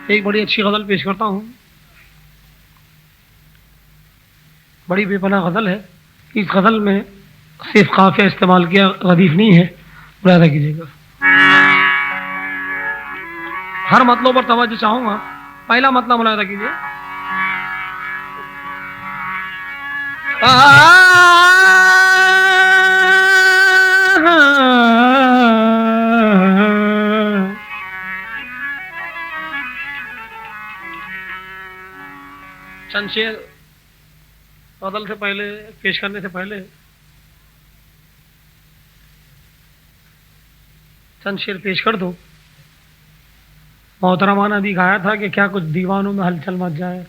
एक बड़ी अच्छी गजल पेश करता हूँ। बड़ी बेपनाह गजल है। इस गजल में सिर्फ काफिया इस्तेमाल किया, रदीफ नहीं है, मुलाहिजा कीजिएगा। हर मतलों पर तवज्जो चाहूंगा। पहला मतलब मुलाहिजा कीजिए। चंद शेर गजल से पहले पेश करने से पहले चंद शेर पेश कर दो। मोहतरमाना भी गाया था कि क्या कुछ दीवानों में हलचल मच जाए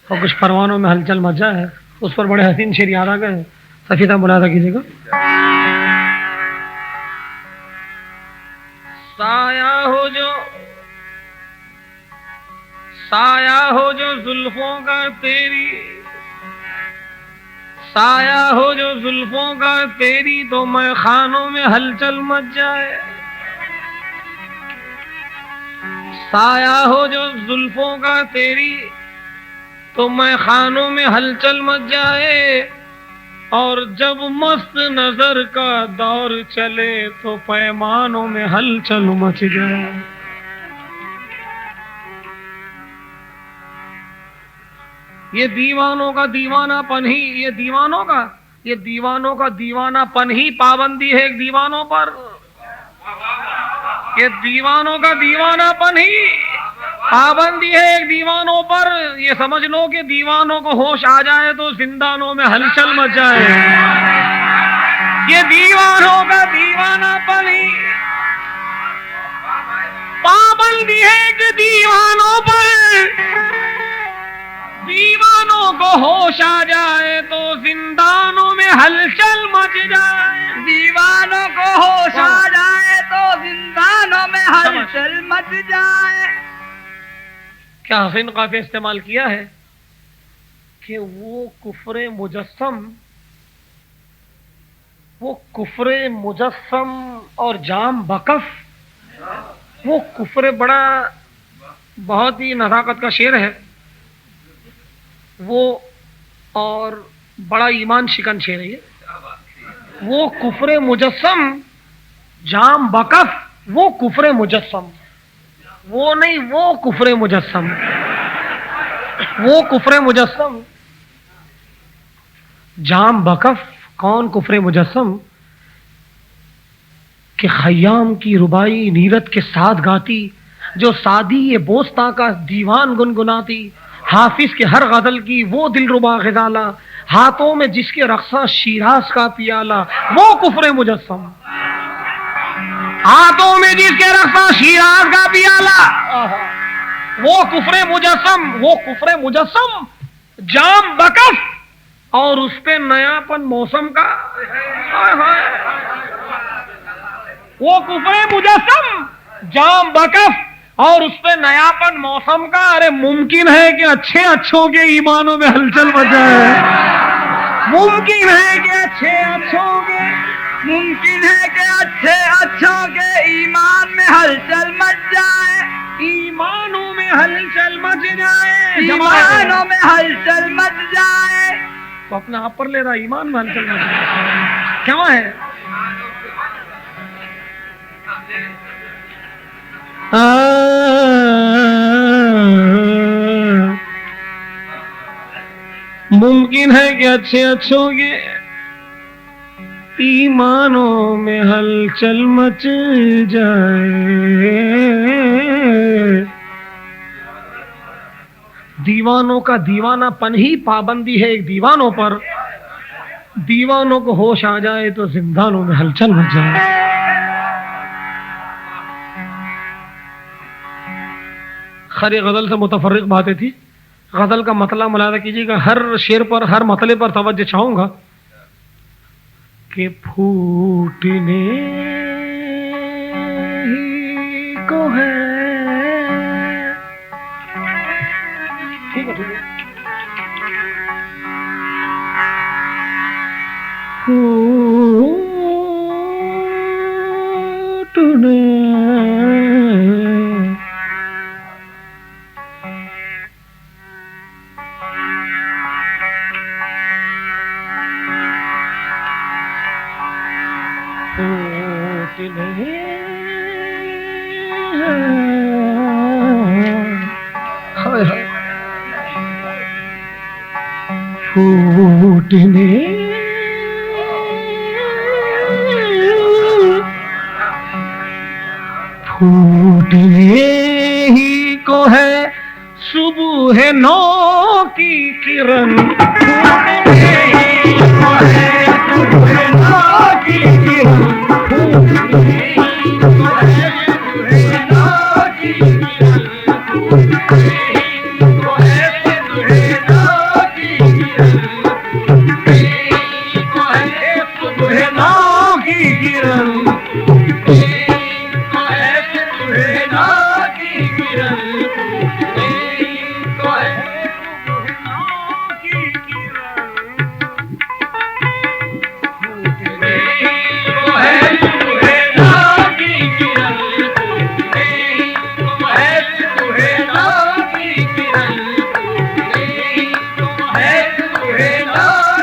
और कुछ परवानों में हलचल मच जाए। उस पर बड़े हसीन शेर याद आ गए। सफीदा मुलाहिजा कीजिएगा। साया हो जो जुल्फों का तेरी, साया हो जो जुल्फों का तेरी, तो मैं खानों में हलचल मच जाए। साया हो जो जुल्फों का तेरी, तो मैं खानों में हलचल मच जाए। और जब मस्त नजर का दौर चले, तो पैमानों में हलचल मच जाए। ये दीवानों का दीवानापन ही, ये दीवानों का दीवानापन ही पाबंदी है एक दीवानों पर। ये दीवानों का दीवानापन ही पाबंदी है एक दीवानों पर। ये समझ लो कि दीवानों को होश आ जाए तो जिंदानों में हलचल मच जाए। ये दीवानों का दीवानापन ही पाबंदी है कि दीवानों पर, दीवानों को होश आ जाए तो जिंदानों में हलचल मच जाए। दीवानों को होश आ जाए तो जिंदानों में हलचल मच जाए। क्या हसीन काफिया इस्तेमाल किया है कि वो कुफ्रे मुजस्सम और जाम बकफ, वो कुफ्रे बड़ा बहुत ही नज़ाकत का शेर है वो, और बड़ा ईमान शिकन शेर है ये। वो कुफ्रे मुजस्सम जाम बकफ, वो कुफ्रे मुजस्सम, वो नहीं, वो कुफ्रे मुजस्सम, वो कुफ्रे मुजस्सम जाम बकफ। कौन कुफ्रे मुजस्सम? कि खय्याम की रुबाई नीरत के साथ गाती, जो सादी ये बोस्ता का दीवान गुनगुनाती, हाफिज के हर गजल की वो दिलरुबा ग़ज़ाला, हाथों में जिसके रक्सा शीराज का पियाला, वो कुफ्रे मुजस्सम। हाथों में जिसके रक्सा शीराज का पियाला, वो कुफ्रे मुजस्सम, वो कुफ्रे मुजस्सम जाम बकफ। और उस पे नयापन मौसम का, वो कुफ्रे मुजस्सम जाम बकफ और उस पे नयापन मौसम का। अरे मुमकिन है कि अच्छे अच्छों के ईमानों में हलचल मच जाए। मुमकिन है कि अच्छे अच्छों के, मुमकिन है कि अच्छे अच्छों के ईमान में हलचल मच जाए। ईमानों में हलचल मच जाए, ईमानों में हलचल मच जाए। तो अपने आप पर ले रहा, ईमान में हलचल मच जाए क्या है? मुमकिन है कि अच्छे अच्छों के ईमानों में हलचल मच जाए। दीवानों का दीवानापन ही पाबंदी है एक दीवानों पर। दीवानों को होश आ जाए तो जिंदानों में हलचल मच जाए। खैर गजल से मुतफर्रिक बातें थी। गजल का मतला मुलादा कीजिएगा, हर शेर पर, हर मतले पर तवज्जो चाहूंगा कि फूटने ही को है। ठीक है, ठीक है। फूटने फूटने फूटने ही को है सुबह नौ की किरण, फूटने ही को है सुबह नौ की किरण, फूटने ही को है सुबह नौ की किरण, फूटने ही को है सुबह नौ की किरण, फूटने ही को है सुबह नौ की किरण, फूटने ही को है सुबह नौ की किरण, फूटने ही को है सुबह नौ की किरण, फूटने ही को है सुबह नौ की किरण, फूटने ही को है सुबह नौ की किरण, फूटने ही को है सुबह नौ की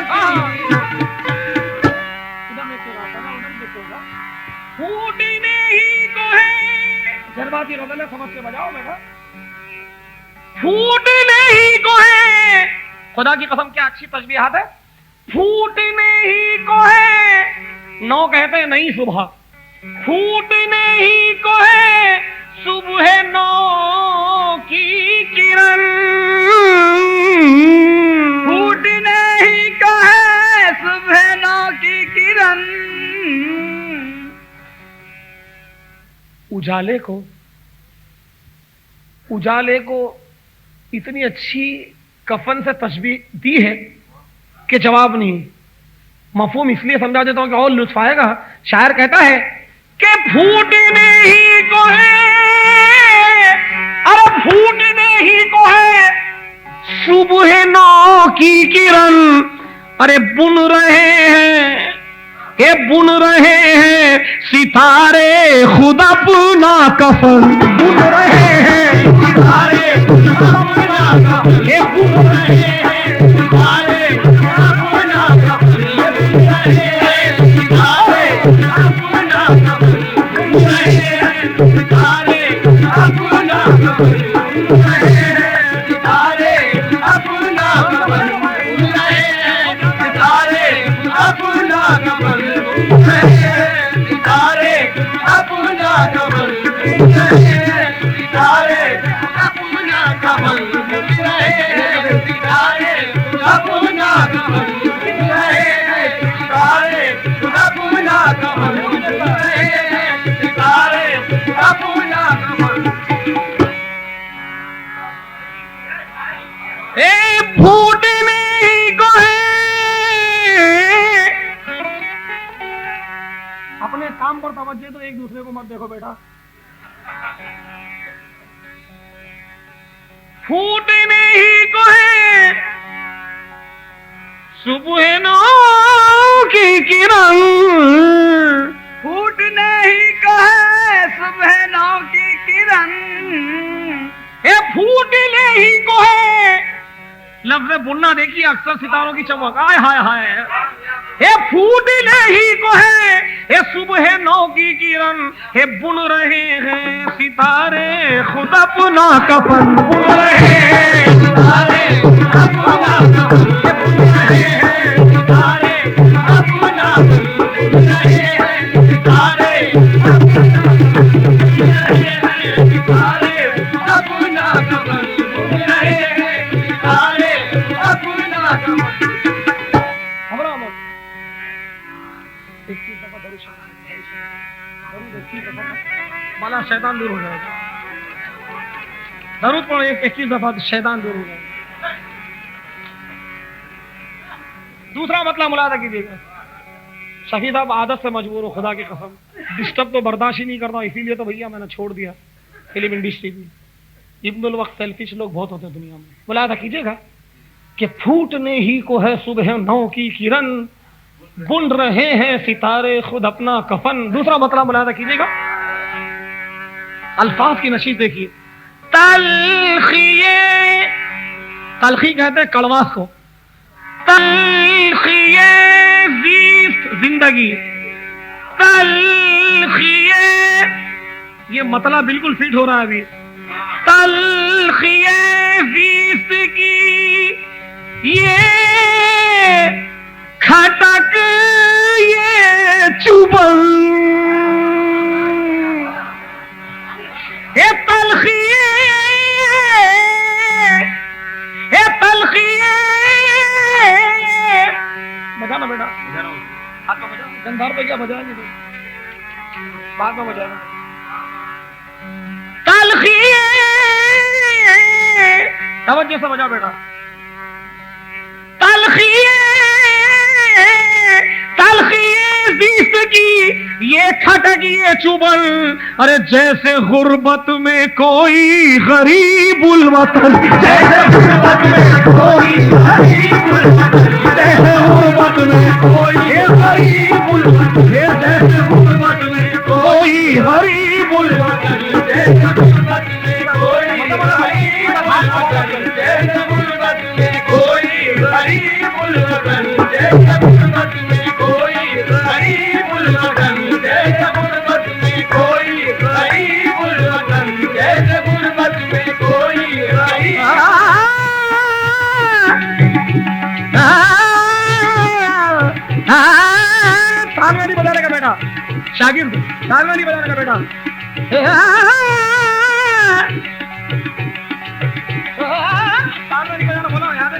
किरण। फूटने ही को है, जज्बाती रदले समझ के बजाओ बेटा। फूटने ही को है, खुदा की कसम क्या अच्छी तस्बीहात है। फूटने ही को है, नौ कहते हैं नई सुबह, फूटने ही को है सुबह नौ की किरण, फूटने ही का है सुबह नौ की किरण। उजाले को इतनी अच्छी कफन से तशबीह दी है कि जवाब नहीं। मफहूम इसलिए समझा देता हूं कि और लुत्फ आएगा। शायर कहता है कि फूटने ही को है, अरे फूटने ही को है सुबह नौ की किरण, अरे बुन रहे हैं, ये बुन रहे हैं सितारे खुद अपना कफन, बुन रहे हैं सितारे खुद अपना कफन, ये बुन रहे हैं सितारे खुद अपना कफन, ये बुन रहे हैं सितारे खुद अपना कफन, बुन रहे हैं सितारे खुद अपना कफन, बुन रहे हैं सितारे अपना कफन, बुन रहे हैं सितारे अपना कफन, बुन रहे हैं सितारे अपना कफन, बुन रहे हैं सितारे अपना कफन, बुन रहे हैं सितारे अपना कफन, बुन रहे हैं सितारे अपना कफन, बुन रहे हैं सितारे अपना कफन। ए फूटने ही को है, अपने काम पर तवज्जो तो एक दूसरे को मत देखो बेटा। फूटने ही को है सुबह नौ की किरण, फूटने ही का है सुबह नौ की किरण। ये फूटने ही को है, लफ्ज़ बुनना देखिए अक्सर सितारों की चमक, आय हाय हाय। ये फूटने ही को है, ये सुबह नौ की किरण, ये बुन रहे हैं सितारे खुद अपना कफन, बुन रहे हैं सितारे अपना कफन, ये बुन रहे हैं सितारे अपना कफन, बुन रहे हैं सितारे अपना कफन, बुन रहे हैं सितारे अपना कफन। माला शैतान दूर हो जाएगा। दरूद पढ़ो 21 दफा, शैतान दूर हो जाएगा। दूसरा मतलब मुलादा कीजिएगा, शफी साहब आदत से मजबूर हो, खुदा की कसम, डिस्टर्ब तो बर्दाश्त ही नहीं करता, इसीलिए तो भैया मैंने छोड़ दिया फिल्म इंडस्ट्री भी। इब्नुल वक्त सेल्फिश लोग बहुत होते हैं दुनिया में। मुलादा कीजिएगा कि फूटने ही को है सुबह नौ की किरण, बुन रहे हैं सितारे खुद अपना कफन। दूसरा मतलब मुलादा कीजिएगा, अल्फाज की नशीद देखिए, तलखिए, तलखी कहते हैं कड़वास को, तलखिए ज़ीस्त जिंदगी, तलखिए, ये मतलब बिल्कुल फिट हो रहा है अभी, तलखिए ज़ीस्त की ये खटक ये चुबल, ये तलखिए, ये तलखिए, बजाना बेटा, हाथ में बजा, गंधार पे क्या बजाएंगे तो बाद में बजाएंगे। तलखिए, तवज्जो से बजा बेटा, तलखिए, तलखिए ज़ीस्त की ये खटक ये चुबल, अरे जैसे गुर्बत में कोई गरीबुल वतन, जैसे गुर्बत में कोई गरीबुल वतन, जैसे गुर्बत में कोई गरीबुल वतन, जैसे गुर्बत में कोई गरीबुल वतन, जैसे गुर्बत में कोई गरीबुल वतन, जैसे गुर्बत में कोई गरीबुल वतन, जैसे गुर्बत में कोई गरीबुल वतन, जैसे गुर्बत में कोई गरीबुल वतन, जैसे गुर्बत में कोई तालियां नहीं बजाने का बेटा, शागिर्द तालियां नहीं बजाने का बेटा, तालियां नहीं बजाना, बोला याद है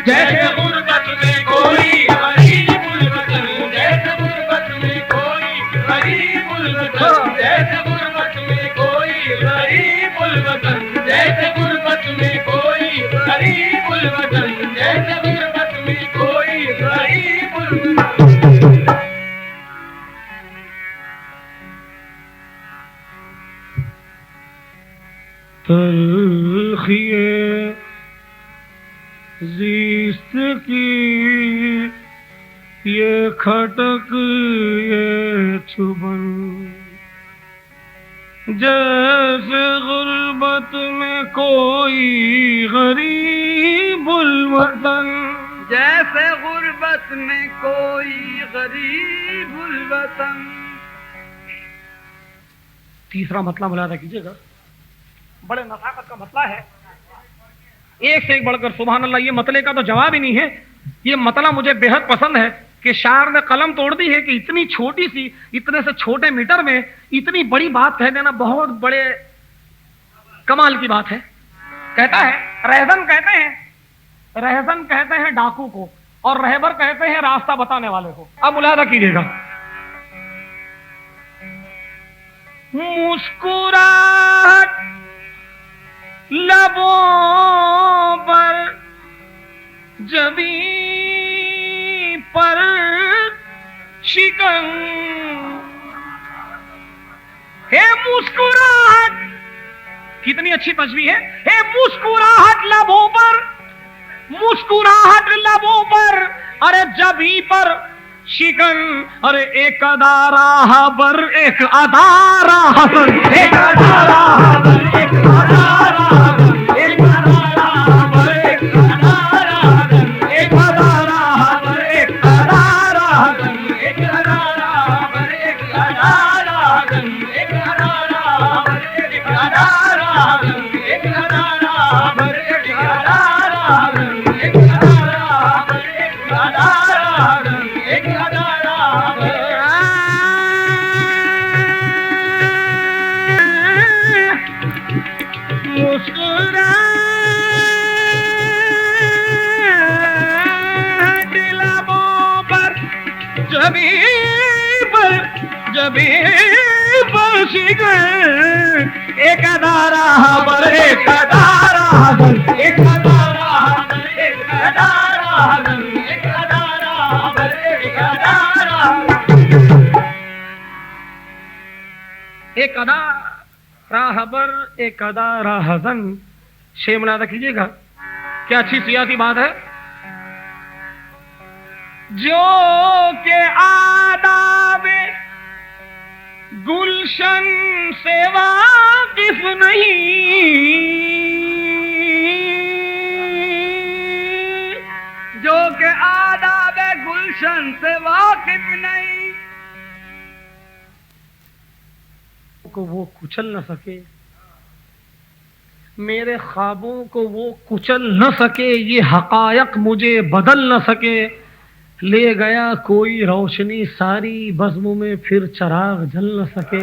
जैसे गुर्बत में कोई गरीबुल वतन, जैसे गुर्बत में कोई गरीबुल वतन, जैसे गुर्बत में कोई गरीबुल वतन, जैसे गुर्बत में कोई गरीबुल वतन, जैसे गुर्बत में कोई गरीबुल वतन। तलखिए ज़ीस्त की ये खटक ये चुभन, जैसे गुर्बत में कोई गरीबुल वतन, जैसे गुर्बत में कोई गरीबुल वतन। तीसरा मतलब मुलादा कीजिएगा, बड़े नज़ाकत का मतला है, एक से एक बढ़कर सुभान अल्लाह। ये मतले का तो जवाब ही नहीं है, ये मतला मुझे बेहद पसंद है कि शायर ने कलम तोड़ दी है कि इतनी छोटी सी, इतने से छोटे मीटर में इतनी बड़ी बात कह देना बहुत बड़े कमाल की बात है। कहता है, रहजन कहते हैं डाकू को, और रहबर कहते हैं रास्ता बताने वाले को। अब मुलादा कीजिएगा, मुस्कुराहट लबों पर जबी पर शिकन, हे मुस्कुराहट, कितनी अच्छी तस्वीर है, हे मुस्कुराहट लबों पर, मुस्कुराहट लबों पर, अरे जबी पर शिकन, अरे एक अदारा हबर एक अदारा हसन, एक अदारा हबर एक अदारा हसन, एक अदारा हबर एक अदारा हसन, एक अदारा हबर एक अदारा हसन, एक अदारा हबर एक अदारा हसन, एक अदारा हबर एक अदारा हसन, एक अदारा हबर एक अदारा हसन, एक अदारा हबर एक अदारा हसन, एक अदारा हबर। मुस्कुराहट लबों पर जबी पहुंच गए। एक अदारा बर एक अदारा बर एक अदारा बर एक अदारा बर एक अदारा बर एक अदारा एक अदा राहबर एक अदा राहजन। शेर मुलादा कीजिएगा, क्या अच्छी सियासी बात है। जो के आदाबे गुलशन से वाकिफ नहीं, जो के आदाबे गुलशन से वाकिफ नहीं, को वो कुचल न सके, मेरे ख्वाबों को वो कुचल न सके, ये हकायक मुझे बदल न सके। ले गया कोई रोशनी सारी बज़्म में, फिर चराग जल न सके।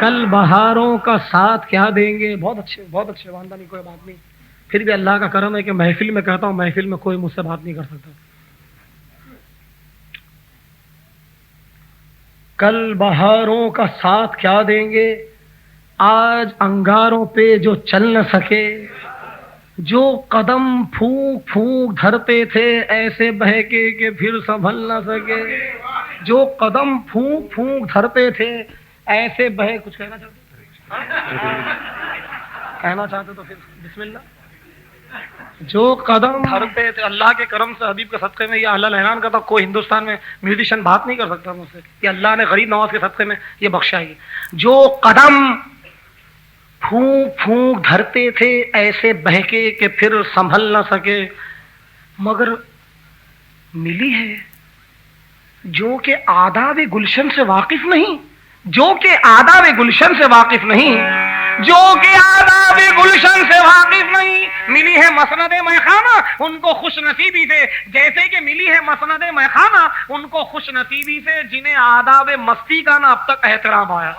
कल बहारों का साथ क्या देंगे। बहुत अच्छे वांदा नहीं, कोई बात नहीं। फिर भी अल्लाह का करम है कि महफिल में कहता हूँ, महफिल में कोई मुझसे बात नहीं कर सकता। कल बहारों का साथ क्या देंगे, आज अंगारों पे जो चल न सके। जो कदम फूंक फूंक धरते थे ऐसे बहके के फिर संभल न सके। जो कदम फूंक फूंक धरते थे ऐसे बहे। कुछ कहना चाहते तो फिर बिस्मिल्लाह। जो कदम धरते थे, अल्लाह के करम से हबीब के सदक़े में, ये अल्लाह ऐलान करता, कोई हिंदुस्तान में म्यूजिशियन बात नहीं कर सकता मुझसे। ये अल्लाह ने गरीब नवाज के सदक़े में ये बख्शा है। जो कदम फूंक फूंक धरते थे ऐसे बहके के फिर संभल न सके, मगर मिली है जो के आदाब गुलशन से वाकिफ नहीं। जो के आदाब गुलशन से वाकिफ नहीं, जो के आदाब गुलशन से वाकिफ नहीं। मिली है मसनद मैखाना उनको खुश नसीबी से, जैसे कि मिली है मसनद मैखाना उनको खुश नसीबी से जिन्हें आदाब मस्ती का ना अब तक एहतराम आया।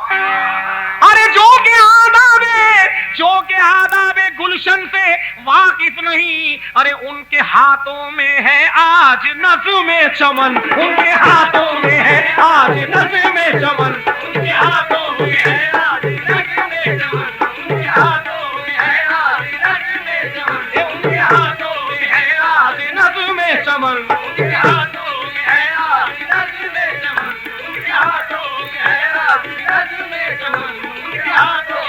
अरे जो के आदाब गुलशन से वाकिफ नहीं, अरे उनके हाथों में है आज नज़्म चमन। उनके हाथों में है आज नज़्म चमन। उनके हाथों में है आज नज़्म चमन। उनके हाथों में है आज नज़्म चमन। उनके हाथों में है आज नज़्म चमन। उनके हाथों में है आज नज़्म चमन। उनके हाथों में है आज नज़्म चमन। उनके हाथों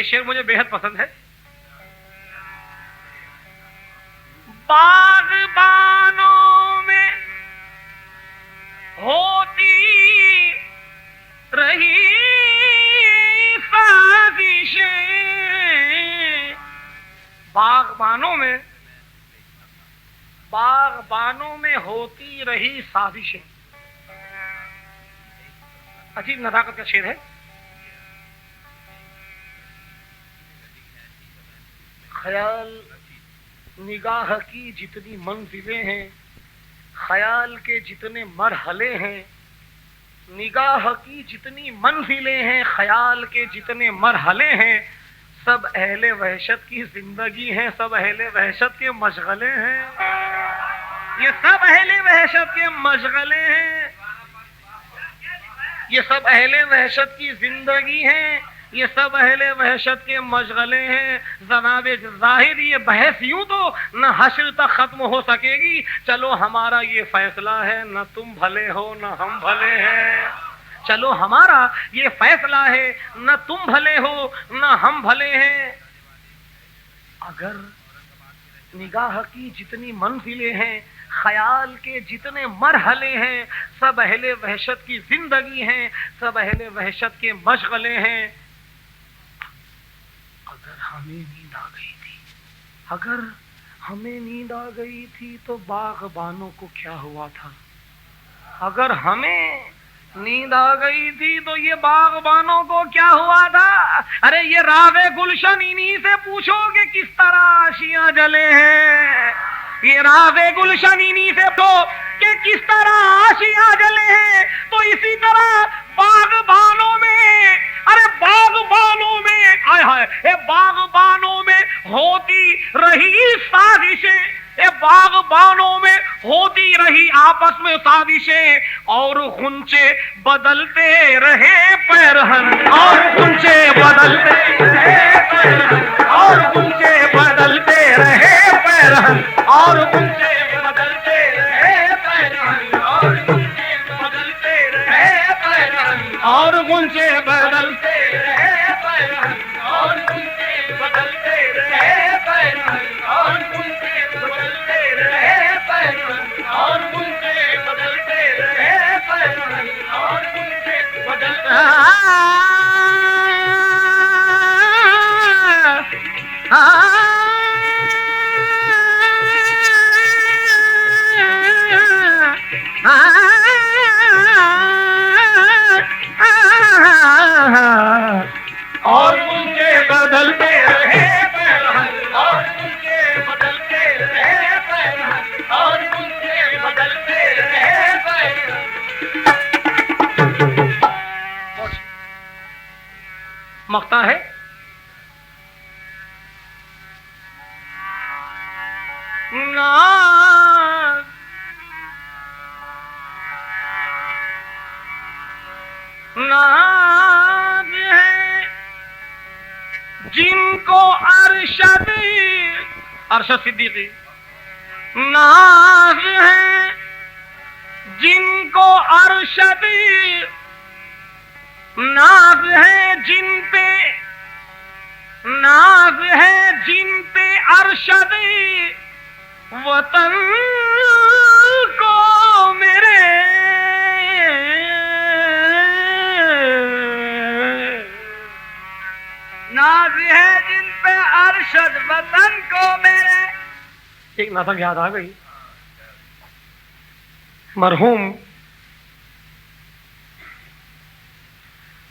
शेर मुझे बेहद पसंद है। बागबानों में होती रही साजिशें, बागबानों में होती रही साजिशें। अजीब नज़ाकत का शेर है। ख्याल निगाह की जितनी मंजिलें हैं, ख्याल के जितने मरहले हैं, निगाह की जितनी मंजिलें हैं, ख्याल के जितने मरहले हैं, सब अहले वहशत की जिंदगी हैं, सब अहले वहशत के मशगले हैं। ये सब अहले वहशत के मशगले हैं, ये सब अहले वहशत की जिंदगी हैं, ये सब अहले वहशत के मशगले हैं। जनाबे जाहिर ये बहस यूं तो न हश्र तक खत्म हो सकेगी। चलो हमारा ये फैसला है, न तुम भले हो न हम भले हैं। चलो हमारा ये फैसला है, न तुम भले हो न हम भले हैं। अगर निगाह की जितनी मंजिलें हैं, ख्याल के जितने मरहले हैं, सब अहले वहशत की जिंदगी हैं, सब अहले वहशत के मशगले हैं। अगर हमें नींद आ गई थी, अगर हमें नींद आ गई थी तो बागबानों को क्या हुआ था? अगर हमें नींद आ गई थी तो ये बागबानों को क्या हुआ था? अरे ये रावे गुलशन इन्हीं से पूछोगे किस तरह आशियां जले हैं। ये रावे गुलशन इन्हीं से तो कि किस तरह आशियां जले हैं। तो इसी तरह बागबानों में, अरे बागबानों में, आय हाय, बागबानों में होती रही साजिशें, ये बागबानों में होती रही आपस में साजिशें, और गुंचे बदलते रहे पैरहन, और गुंचे बदलते रहे पैरहन, और गुंचे बदलते रहे पैरहन, और गुंचे बदलते रहे पैरहन, और गुंचे बदलते रहे पैरहन, और गुंचे बदलते रहे पैरहन, और गुंचे बदलते रहे पैरहन, और गुंचे बदलते रहे पैरहन, और गुंचे बदलते रहे पैरहन, और गुंचे बदलते और उनके बदलते रहे पैरहन, और उनके बदलते रहे पैरहन, और उनके बदलते रहे पैरहन। मक्ता है नाज, नाज है जिनको अरशद, अरशद सिद्दीकी, नाज है जिनको अरशद, नाज है जिन पे, नाज है जिन पे अरशद वतन को मेरे, नाज है जिन पे अरशद वतन को मेरे। एक नज़म याद आ गई,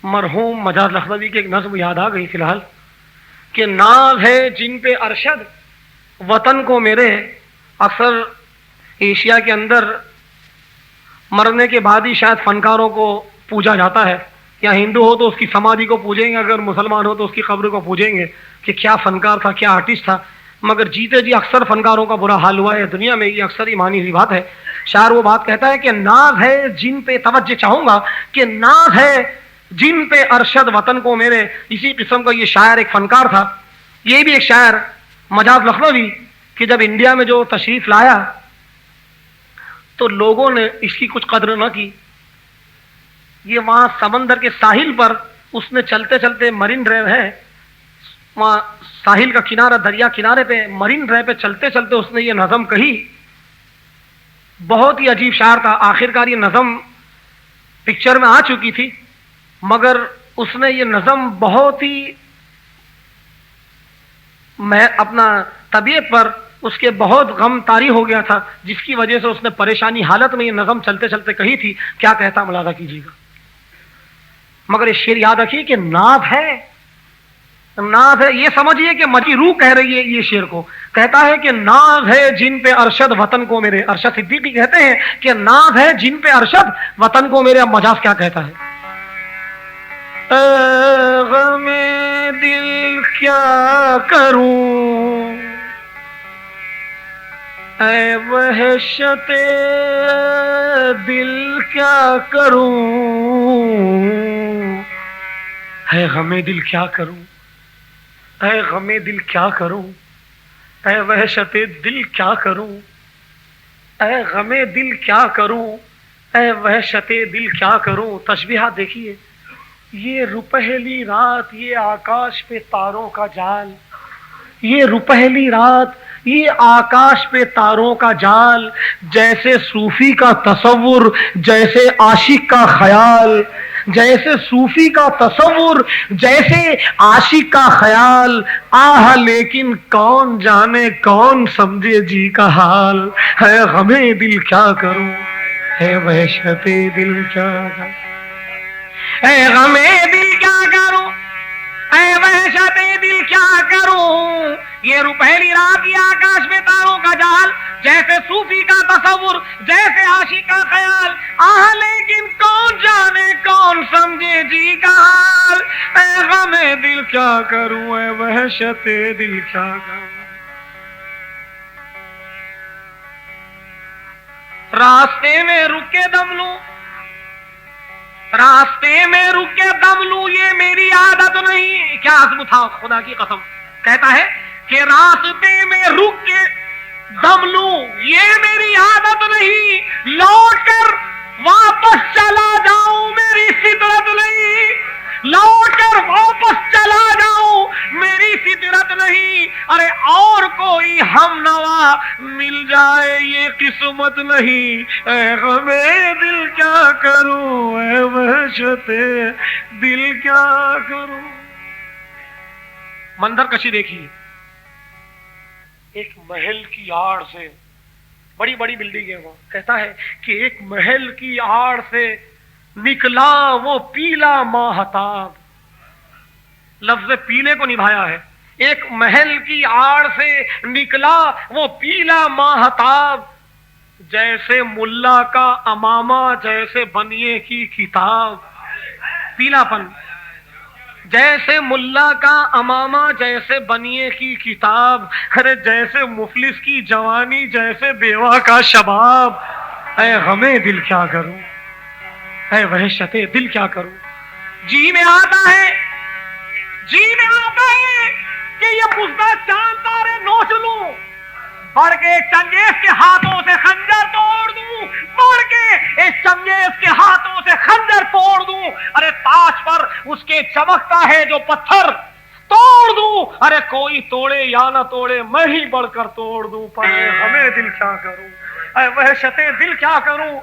मरहूम मजाज लखनवी की एक नज़्म याद आ गई फिलहाल, कि नाज है जिन पे अरशद वतन को मेरे। अक्सर एशिया के अंदर मरने के बाद ही शायद फनकारों को पूजा जाता है, या हिंदू हो तो उसकी समाधि को पूजेंगे, अगर मुसलमान हो तो उसकी कब्र को पूजेंगे कि क्या फनकार था, क्या आर्टिस्ट था। मगर जीते जी अक्सर फनकारों का बुरा हाल हुआ है दुनिया में, ये अक्सर ही मानी हुई बात है। शायर वो बात कहता है कि नाज है जिन पे, तवज्जो चाहूंगा कि नाज है जिन पे अरशद वतन को मेरे। इसी किस्म का ये शायर एक फनकार था। ये भी एक शायर मजाज लखनवी कि जब इंडिया में जो तशरीफ लाया तो लोगों ने इसकी कुछ कदर न की। ये वहां समंदर के साहिल पर उसने चलते चलते, मरीन ड्राइव है वहां साहिल का किनारा, दरिया किनारे पे मरीन ड्राइव पे चलते चलते उसने ये नज़म कही। बहुत ही अजीब शायर था। आखिरकार ये नज़म पिक्चर में आ चुकी थी, मगर उसने ये नज़म बहुत ही, मैं अपना तबीयत पर उसके बहुत गम तारी हो गया था, जिसकी वजह से उसने परेशानी हालत में ये नज़म चलते चलते कही थी। क्या कहता मुलादा कीजिएगा। मगर ये शेर याद रखिए कि नाज है, नाज है, ये समझिए कि मजी रूह कह रही है ये शेर को। कहता है कि नाज है जिन पे अरशद वतन को मेरे। अरशद सिद्दीकी कहते हैं कि नाज है जिन पे अरशद वतन को मेरे। अब मजाज क्या कहता है, गमे दिल क्या करूं, ऐ वहशते दिल क्या करूं, है गमे दिल क्या करूं, ऐ गमे दिल क्या करूं, ऐ वहशते दिल क्या करूं, ऐ गमे दिल क्या करूं, ऐ वहशते दिल क्या करूं। तशबीहा देखिए, ये रुपहली रात, ये आकाश पे तारों का जाल, ये रुपहली रात, ये आकाश पे तारों का जाल, जैसे सूफी का तसव्वुर, जैसे आशिक का ख्याल, जैसे सूफी का तसव्वुर, जैसे आशिक का ख्याल। आह लेकिन कौन जाने कौन समझे जी का हाल, है गमे दिल क्या करूं, है वहशते दिल क्या करूं, है गमे दिल क्या करूं, है वहशते दिल क्या करूं। ये रुपहली रात, ये आकाश में तारों का जाल, जैसे सूफी का तसव्वुर, जैसे आशिक का ख्याल। आह लेकिन कौन जाने कौन समझे जी का हाल, ऐ गमे दिल क्या करूं, ऐ वहशते दिल क्या करूं। रास्ते में रुके दम लूं, रास्ते में रुके दम लूं, ये मेरी आदत नहीं। क्या आजम था, खुदा की कसम। कहता है कि रास्ते में रुक के दम लूं, ये मेरी आदत नहीं। लौट कर वापस चला जाऊं, मेरी फितरत नहीं। लौट कर वापस चला जाऊं, मेरी फितरत नहीं। अरे और कोई हमनवा मिल जाए, ये किस्मत नहीं। ऐ गमे दिल क्या करूं, ऐ वहशते दिल क्या करूं। मंजर कशी देखिए, एक महल की आड़ से, बड़ी बड़ी बिल्डिंग है वहां। कहता है कि एक महल की आड़ से निकला वो पीला माहताब। लफ्ज पीले को निभाया है। एक महल की आड़ से निकला वो पीला माहताब, जैसे मुल्ला का अमामा, जैसे बनिए की किताब। पीलापन, जैसे मुल्ला का अमामा, जैसे बनिए की किताब। अरे जैसे मुफलिस की जवानी, जैसे बेवा का शबाब। ऐ गमे दिल क्या करूं, ऐ वहशते दिल क्या करूं। जी में आता है, जी में आता है कि ये बुज़दा चांद तारे नोच लूं, बढ़ के चंगेज के हाथों से खंजर तोड़ दूं, बढ़ के इस चंगेज के हाथों से खंजर तोड़ दूं। अरे ताज पर उसके चमकता है जो पत्थर, तोड़ दूं। अरे कोई तोड़े या ना तोड़े, मैं ही बढ़कर तोड़ दूं। पर हमें दिल क्या करूं, ऐ वहशते दिल क्या करूं।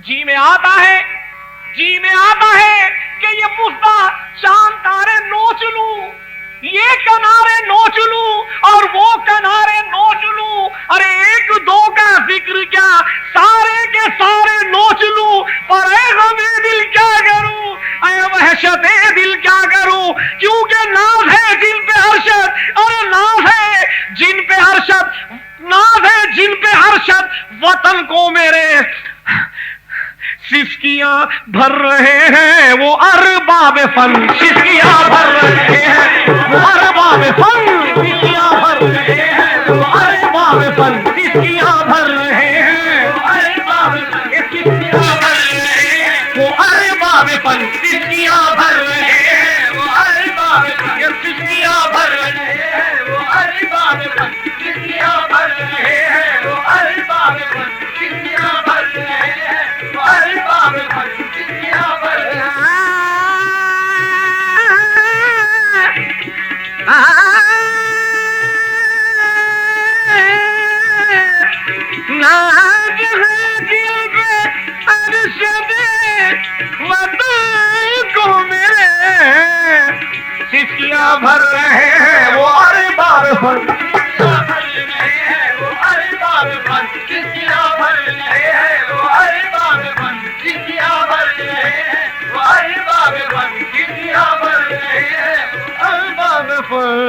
जी में आता है, जी में आता है कि ये मुफ्ता चांद तारे नोच लूं, ये किनारे नोच लूं और वो किनारे नोच लूं। अरे एक दो का जिक्र क्या, सारे के सारे नोच लूं। पर ऐ गमे दिल क्या करूं, ऐ वहशते दिल क्या करूं। क्योंकि नाज है जिन पे हर्षद, अरे नाज है जिन पे हर्षद, नाज है जिन पे हर्षद, वतन को मेरे सिसकियां भर रहे हैं वो अरबाब फन। सिसकियां भर रहे हैं वो अरबाब फन, सिसकियां भर रहे हैं वो अरबाब फन। सिसकियां भर रहे हैं वो अरबाब फन, सिसकियां भर रहे हैं वो अरबाब फन। सिसकियां भर रहे हैं वो अरबाब फन, सिसकियां भर रहे हैं वो अरबाब फन। सिसकियां भर रहे हैं वो अरबाब फन, सिसकियां भर रहे हैं वो अरबाब फन, सिसकियां भर रहे हैं। नाज है दिल पे अरशदे वतन को मेरे, सिसकियां भर रहे हैं वो अरबाब फन। सिसकियां भर रहे हैं वो अरबाब फन, सिसकियां भर रहे हैं वो अरबाब फन। सिसकियां भर रहे हैं वो अरबाब फन, सिसकियां भर रहे हैं वो अरबाब फन।